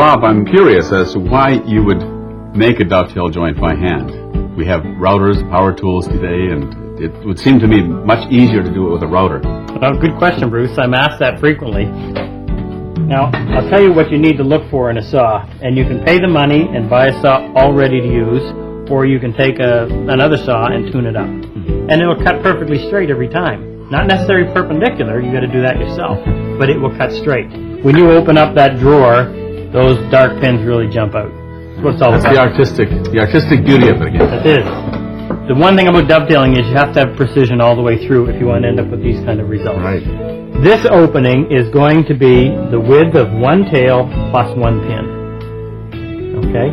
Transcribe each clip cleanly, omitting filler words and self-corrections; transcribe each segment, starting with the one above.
Rob, I'm curious as to why you would make a dovetail joint by hand. We have routers, power tools today, and it would seem to me much easier to do it with a router. Well, good question, Bruce. I'm asked that frequently. Now, I'll tell you what you need to look for in a saw, and you can pay the money and buy a saw all ready to use, or you can take another saw and tune it up. And it'll cut perfectly straight every time. Not necessarily perpendicular, you got to do that yourself, but it will cut straight. When you open up that drawer, those dark pins really jump out. That's what it's all about. That's the artistic beauty of it again. That is. The one thing about dovetailing is you have to have precision all the way through if you want to end up with these kind of results. Right. This opening is going to be the width of one tail plus one pin. Okay?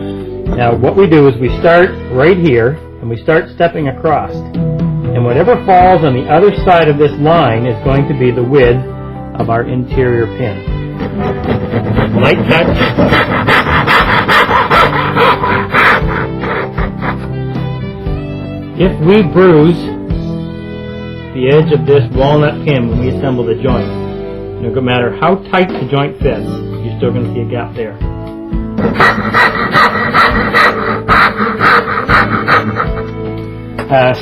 Now what we do is we start right here and we start stepping across. And whatever falls on the other side of this line is going to be the width of our interior pin. Light touch. If we bruise the edge of this walnut pin when we assemble the joint, no matter how tight the joint fits, you're still going to see a gap there.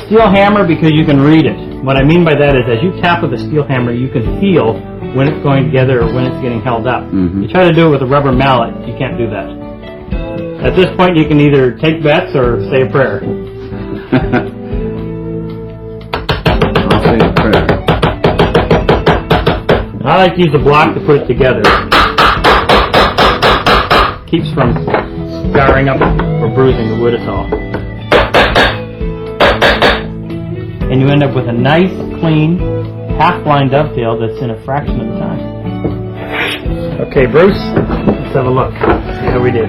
Steel hammer, because you can read it. What I mean by that is as you tap with a steel hammer, you can feel when it's going together or when it's getting held up. You try to do it with a rubber mallet, you can't do that. At this point, you can either take bets or say a prayer. I'll say a prayer. I like to use a block to put it together. Keeps from scarring up or bruising the wood at all. And you end up with a nice, clean, half-blind dovetail that's in a fraction of the time. Okay, Bruce, let's have a look. See how we did.